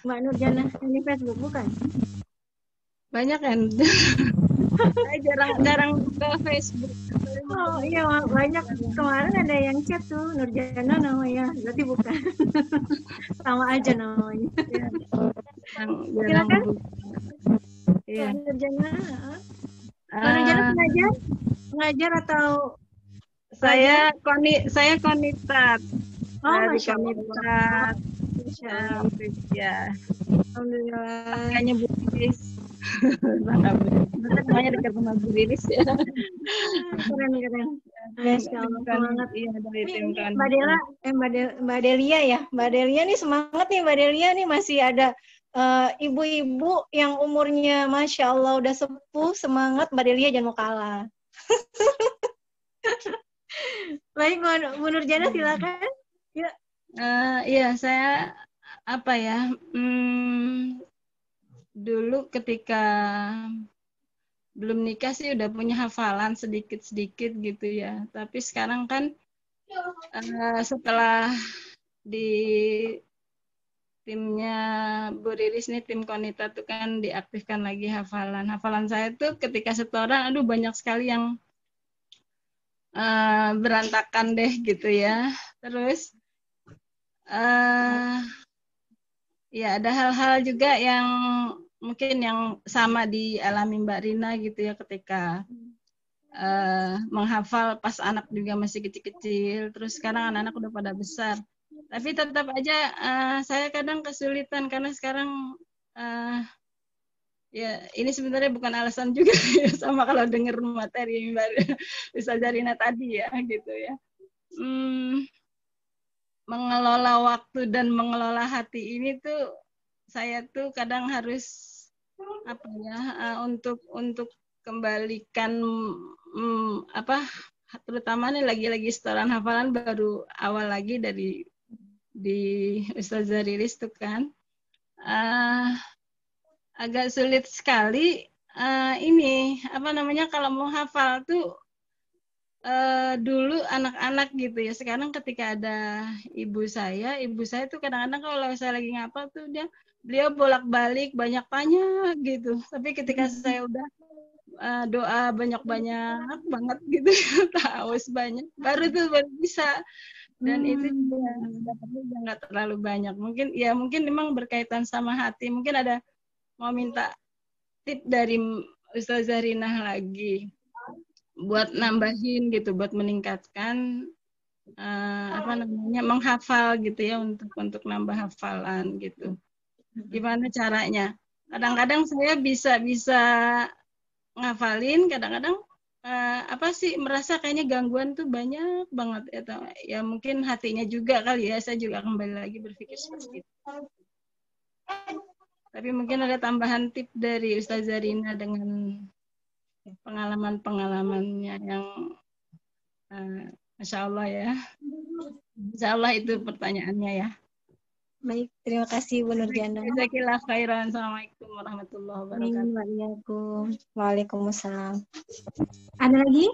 Mbak Nurjana yang di Facebook bukan? Banyak kan? Saya jarang buka Facebook. Oh iya, banyak. Kemarin ada yang chat tuh, Nurjana namanya. Berarti bukan. Sama aja namanya. Jarang Silakan. buka. Iya. Nurjana. Nurjana pengajar atau Saya Konitat. Oh, Dari Masya Allah. Konitat. Masya Allah. Ya. Alhamdulillah. Kayaknya Bu Riris. Namanya dekat rumah Bu Riris ya. Keren. Masya Allah, semangat. Iya, dari tim kan. Mbak Delia ya. Mbak Delia nih semangat nih, Mbak Delia nih masih ada ibu-ibu yang umurnya Masya Allah udah sepuh, semangat. Mbak Delia jangan mau kalah. Baik, Bu Nurjana silakan. Ya. Iya, saya dulu ketika belum nikah sih udah punya hafalan sedikit-sedikit gitu ya. Tapi sekarang kan setelah di timnya Bu Riris nih, tim Konita tuh kan diaktifkan lagi hafalan. Hafalan saya tuh ketika setoran, aduh banyak sekali yang berantakan deh gitu ya. Terus ya ada hal-hal juga yang mungkin yang sama dialami Mbak Rina gitu ya ketika menghafal pas anak juga masih kecil-kecil, terus sekarang anak-anak udah pada besar. Tapi tetap aja saya kadang kesulitan karena sekarang ya ini sebenarnya bukan alasan juga ya, sama kalau dengar materi Mbak Ustazah Rina tadi ya gitu ya. Mengelola waktu dan mengelola hati ini tuh saya tuh kadang harus untuk kembalikan terutama nih lagi setoran hafalan baru awal lagi di Ustazah Riris tuh kan agak sulit sekali kalau mau hafal tuh dulu anak-anak gitu ya. Sekarang ketika ada ibu saya tuh kadang-kadang kalau saya lagi ngapal tuh beliau bolak-balik banyak tanya gitu. Tapi ketika saya udah doa banyak-banyak banget gitu, taus banyak, baru bisa. Dan itu juga dapatnya nggak terlalu banyak. Mungkin memang berkaitan sama hati. Mungkin ada mau minta tip dari Ustazah Rina lagi buat nambahin gitu, buat meningkatkan menghafal gitu ya, untuk nambah hafalan gitu. Gimana caranya? Kadang-kadang saya bisa ngafalin, kadang-kadang merasa kayaknya gangguan tuh banyak banget ya mungkin hatinya juga kali ya, saya juga kembali lagi berpikir seperti itu. Tapi mungkin ada tambahan tip dari Ustazah Rina dengan pengalaman-pengalamannya yang Masya Allah ya. Insya Allah itu pertanyaannya ya. Baik, terima kasih Bu Nurjana. Jazakallah khairan. Assalamualaikum warahmatullahi wabarakatuh. Waalaikumsalam. Ada lagi?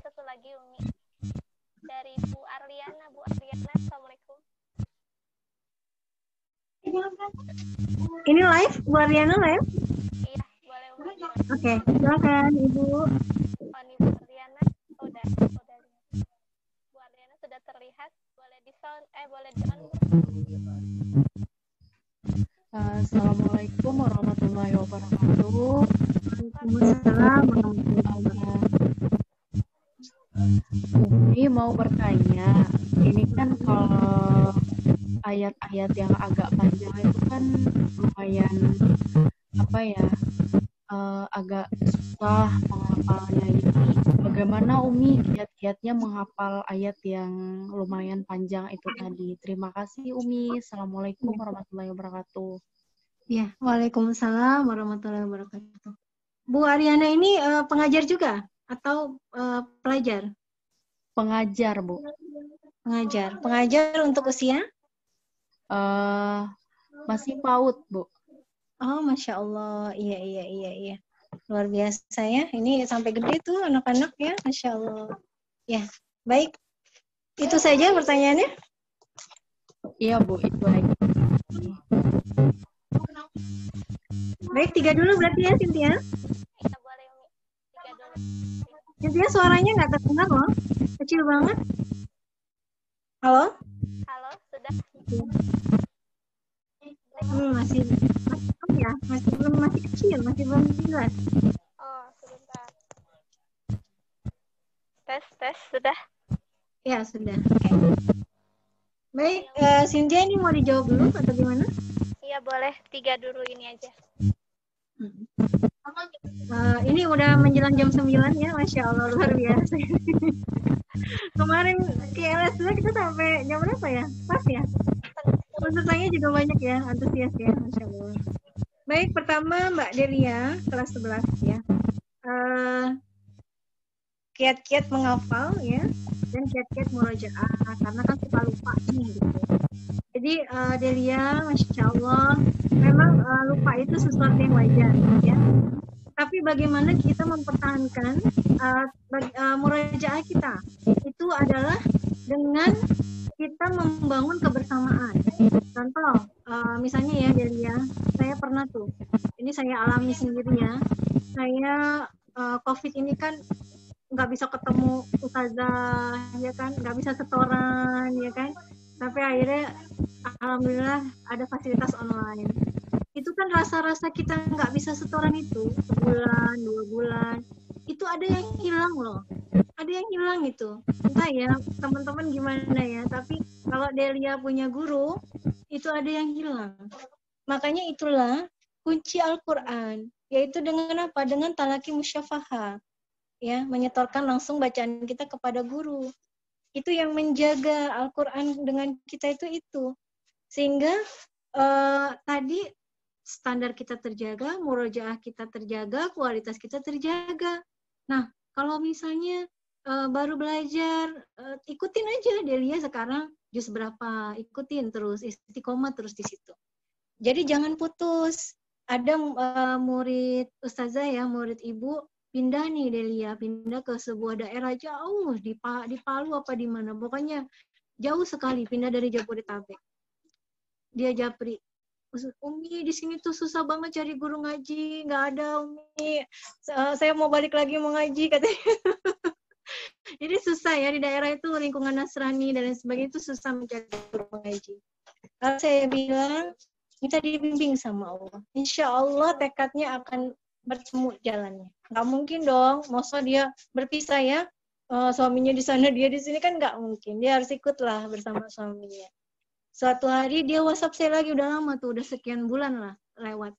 Satu lagi Umi. Dari Bu Arliana. Bu Arliana, Assalamualaikum. Ini live? Bu Arliana live? Iya, boleh Umi. Oke, silakan Ibu. Bu Arliana, udah lihat. Bu Arliana sudah terlihat. Boleh boleh di-on. Assalamualaikum warahmatullahi wabarakatuh. Waalaikumsalam warahmatullahi wabarakatuh. Ini mau bertanya, ini kan kalau ayat-ayat yang agak panjang itu kan lumayan agak susah menghafalnya. Jadi bagaimana Umi kiat-kiatnya menghafal ayat yang lumayan panjang itu tadi? Terima kasih Umi. Assalamualaikum warahmatullahi wabarakatuh. Ya, waalaikumsalam warahmatullahi wabarakatuh. Bu Ariana ini pengajar juga atau pelajar? Pengajar Bu. Pengajar untuk usia? Masih PAUD Bu. Oh, Masya Allah. Iya. Luar biasa ya. Ini sampai gede tuh anak-anak ya. Masya Allah. Ya, baik. Itu saja pertanyaannya? Iya Bu, itu aja. Baik, 3 dulu berarti ya, Cynthia. Iya boleh Umi. 3 dulu. Cynthia suaranya nggak terdengar loh. Kecil banget. Halo? Halo, sudah. Masih ya, masih kecil, masih belum jelas. Oh, sebentar. Tes, sudah. Ya, sudah. Baik, Cynthia ini mau dijawab dulu atau gimana? Iya boleh, 3 dulu ini aja. Ini udah menjelang jam 9 ya, Masya Allah, luar biasa. Kemarin KLS kita sampai jam berapa ya? Pas ya? Pesertanya juga banyak ya, antusias ya, Masya Allah. Baik, pertama Mbak Delia, kelas 11 ya. Kiat-kiat menghafal ya, dan kiat-kiat murojaah, karena kan suka lupa nih gitu. Jadi Delia, Masya Allah, memang lupa itu sesuatu yang wajar ya. Tapi bagaimana kita mempertahankan murojaah kita? Itu adalah dengan kita membangun kebersamaan. Contoh, misalnya ya Delia, saya pernah tuh, ini saya alami sendiri ya. Saya COVID ini kan nggak bisa ketemu ustazah, ya kan, nggak bisa setoran, ya kan. Tapi akhirnya, alhamdulillah ada fasilitas online. Itu kan rasa-rasa kita nggak bisa setoran itu, sebulan, 2 bulan, itu ada yang hilang loh. Ada yang hilang itu. Entah ya, teman-teman gimana ya, tapi kalau Delia punya guru, itu ada yang hilang. Makanya itulah kunci Al-Quran, yaitu dengan apa? Dengan talaki musyafahah. Ya, menyetorkan langsung bacaan kita kepada guru. Itu yang menjaga Al-Quran dengan kita itu. Sehingga tadi standar kita terjaga, murojaah kita terjaga, kualitas kita terjaga. Nah, kalau misalnya baru belajar, ikutin aja Delia sekarang juz berapa, ikutin terus, istiqomah terus di situ. Jadi jangan putus. Ada murid ustazah ya, murid ibu, pindah nih Delia, pindah ke sebuah daerah jauh di Palu apa di mana, pokoknya jauh sekali, pindah dari Jabodetabek. Dia japri, Umi di sini tuh susah banget cari guru ngaji, nggak ada Umi. Saya mau balik lagi mau ngaji katanya. Jadi susah ya di daerah itu, lingkungan Nasrani dan lain sebagainya itu susah mencari guru ngaji. Lalu saya bilang minta dibimbing sama Allah. Insya Allah tekadnya akan bertemu jalannya. Nggak mungkin dong, masa dia berpisah ya, suaminya di sana dia di sini, kan nggak mungkin. Dia harus ikutlah bersama suaminya. Suatu hari dia WhatsApp saya lagi, udah lama tuh, udah sekian bulan lah lewat.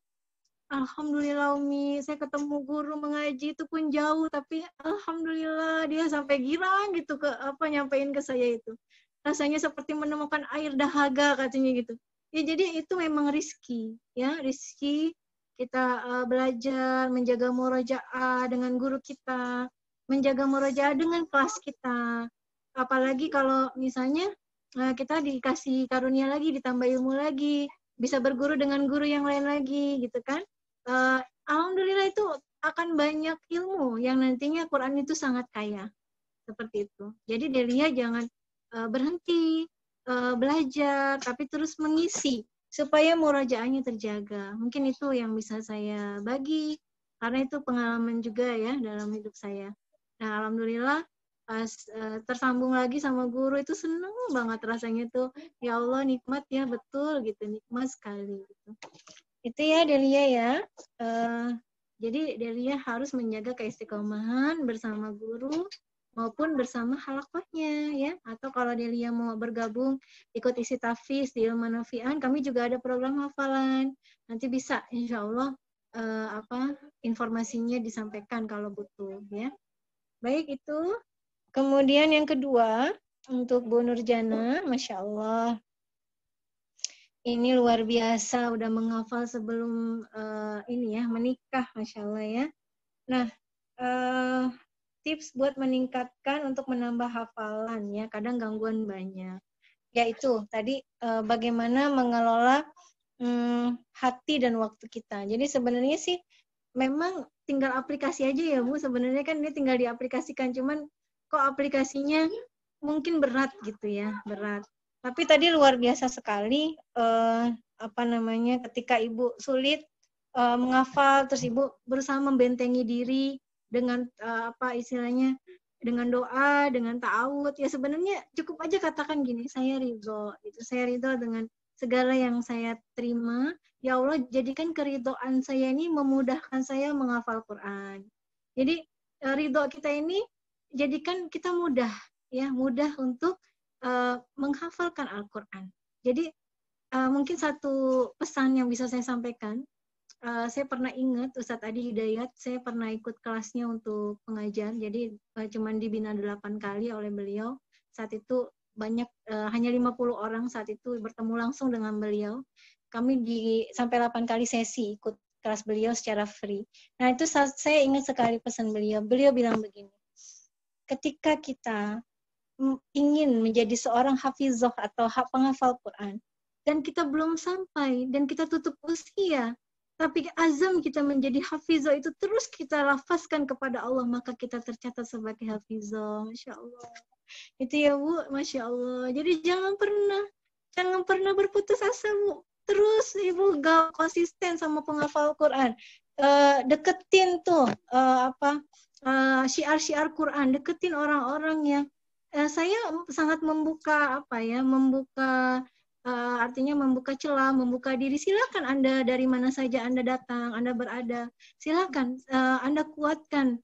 Alhamdulillah Umi, saya ketemu guru mengaji itu pun jauh, tapi alhamdulillah dia sampai girang gitu nyampein ke saya itu. Rasanya seperti menemukan air dahaga katanya gitu. Ya jadi itu memang rizki, ya rizki kita belajar menjaga murojaah dengan guru kita, menjaga murojaah dengan kelas kita. Apalagi kalau misalnya kita dikasih karunia lagi, ditambah ilmu lagi, bisa berguru dengan guru yang lain lagi, gitu kan? Alhamdulillah itu akan banyak ilmu yang nantinya Quran itu sangat kaya, seperti itu. Jadi Delia jangan berhenti belajar, tapi terus mengisi supaya murojaahnya terjaga. Mungkin itu yang bisa saya bagi, karena itu pengalaman juga ya dalam hidup saya. Nah, alhamdulillah pas tersambung lagi sama guru itu seneng banget rasanya tuh. Ya Allah, nikmat ya, betul gitu, nikmat sekali gitu. Itu ya Delia ya. Jadi Delia harus menjaga keistiqomahan bersama guru maupun bersama halaqahnya ya. Atau kalau Delia mau bergabung ikut isi tahfiz di Ilmu Nafi'an, kami juga ada program hafalan. Nanti bisa insya Allah informasinya disampaikan kalau butuh ya. Baik itu. Kemudian yang kedua untuk Bu Nurjana, Masya Allah. Ini luar biasa, udah menghafal sebelum menikah, Masya Allah ya. Nah, tips buat meningkatkan untuk menambah hafalan ya, kadang gangguan banyak. Yaitu tadi bagaimana mengelola hati dan waktu kita. Jadi sebenarnya sih memang tinggal aplikasi aja ya Bu, sebenarnya kan ini tinggal diaplikasikan, cuman kok aplikasinya mungkin berat gitu ya, berat. Tapi tadi luar biasa sekali, ketika Ibu sulit menghafal, terus ibu berusaha membentengi diri dengan apa istilahnya, dengan doa, dengan ta'awud. Ya sebenarnya cukup aja katakan gini, saya ridho, gitu. Saya ridho dengan segala yang saya terima. Ya Allah, jadikan keridhoan saya ini memudahkan saya menghafal Quran. Jadi ridho kita ini jadikan kita mudah, ya mudah untuk menghafalkan Al-Quran. Jadi mungkin satu pesan yang bisa saya sampaikan, saya pernah ingat Ustadz Adi Hidayat, saya pernah ikut kelasnya untuk pengajar, jadi cuman dibina 8 kali oleh beliau. Saat itu banyak, hanya 50 orang saat itu bertemu langsung dengan beliau. Kami sampai 8 kali sesi ikut kelas beliau secara free. Nah itu saya ingat sekali pesan beliau. Beliau bilang begini, ketika kita ingin menjadi seorang hafizah atau penghafal Quran, dan kita belum sampai, dan kita tutup usia, tapi azam kita menjadi hafizah itu terus kita lafazkan kepada Allah, maka kita tercatat sebagai hafizah. Masya Allah. Itu ya Bu, Masya Allah. Jadi jangan pernah berputus asa Bu. Terus Ibu konsisten sama penghafal Quran. Deketin tuh syiar-syiar Quran, deketin orang-orang yang saya sangat membuka artinya membuka celah, membuka diri. Silakan Anda dari mana saja Anda datang, Anda berada. Silakan Anda kuatkan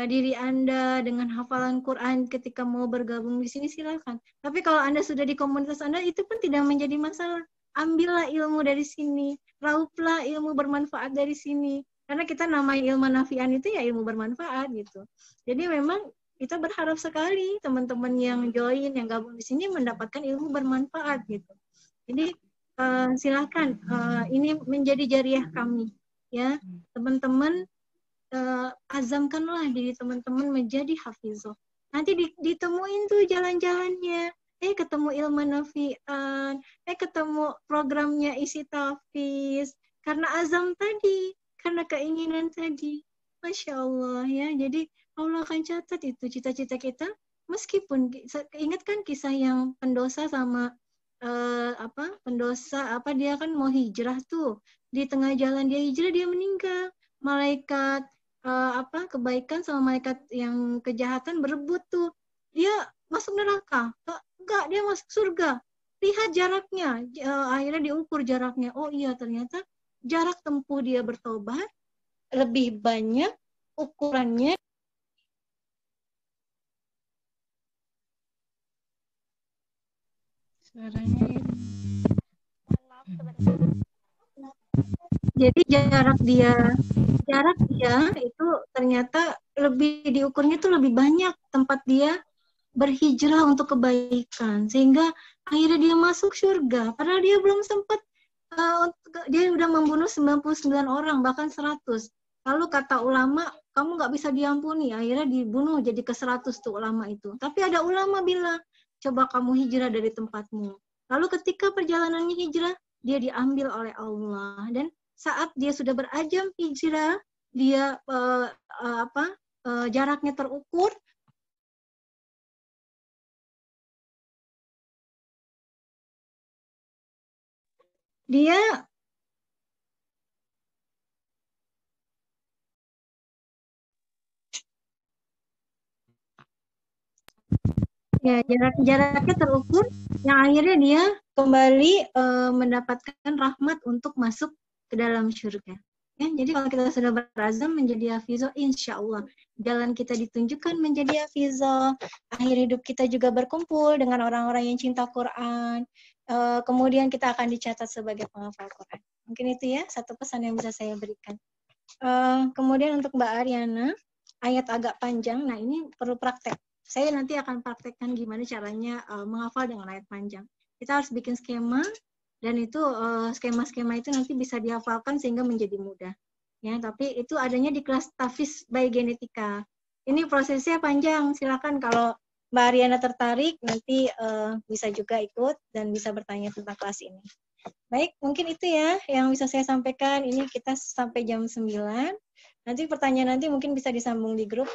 diri Anda dengan hafalan Quran ketika mau bergabung di sini, silakan. Tapi kalau Anda sudah di komunitas Anda, itu pun tidak menjadi masalah. Ambillah ilmu dari sini, rauplah ilmu bermanfaat dari sini. Karena kita namai ilmu nafian itu ya ilmu bermanfaat gitu. Jadi memang kita berharap sekali teman-teman yang join, yang gabung di sini mendapatkan ilmu bermanfaat gitu. Jadi silakan, ini menjadi jariah kami, ya teman-teman, azamkanlah diri teman-teman menjadi hafizah. Nanti ditemuin tuh jalan-jalannya, ketemu ilmu nafian, ketemu programnya isi tafiz, karena azam tadi, karena keinginan tadi. Masya Allah ya, jadi Allah akan catat itu cita-cita kita, meskipun ingatkan kisah yang pendosa sama dia kan mau hijrah tuh, di tengah jalan dia hijrah dia meninggal, malaikat kebaikan sama malaikat yang kejahatan berebut tuh, dia masuk neraka, enggak, dia masuk surga. Lihat jaraknya, akhirnya diukur jaraknya, oh iya ternyata jarak tempuh dia bertobat lebih banyak ukurannya. Jadi jarak dia itu ternyata lebih diukurnya tuh lebih banyak tempat dia berhijrah untuk kebaikan, sehingga akhirnya dia masuk surga. Padahal dia belum sempat, dia udah membunuh 99 orang, bahkan 100. Lalu kata ulama, kamu nggak bisa diampuni, akhirnya dibunuh jadi ke 100 tuh ulama itu. Tapi ada ulama bilang, coba kamu hijrah dari tempatmu. Lalu ketika perjalanannya hijrah, dia diambil oleh Allah. Dan saat dia sudah berazam hijrah, dia jaraknya terukur, dia ya jaraknya terukur, yang akhirnya dia kembali mendapatkan rahmat untuk masuk ke dalam surga. Ya, jadi kalau kita sudah berazam menjadi hafizah, insya Allah jalan kita ditunjukkan menjadi hafizah, akhir hidup kita juga berkumpul dengan orang-orang yang cinta Quran, kemudian kita akan dicatat sebagai penghafal Quran. Mungkin itu ya satu pesan yang bisa saya berikan. Kemudian untuk Mbak Ariana, ayat agak panjang, nah ini perlu praktek. Saya nanti akan praktekkan gimana caranya menghafal dengan ayat panjang. Kita harus bikin skema, dan itu skema-skema itu nanti bisa dihafalkan sehingga menjadi mudah. Ya, tapi itu adanya di kelas Tafiz by Genetika. Ini prosesnya panjang. Silakan kalau Mbak Ariana tertarik, nanti bisa juga ikut dan bisa bertanya tentang kelas ini. Baik, mungkin itu ya yang bisa saya sampaikan. Ini kita sampai jam 9. Nanti pertanyaan nanti mungkin bisa disambung di grup.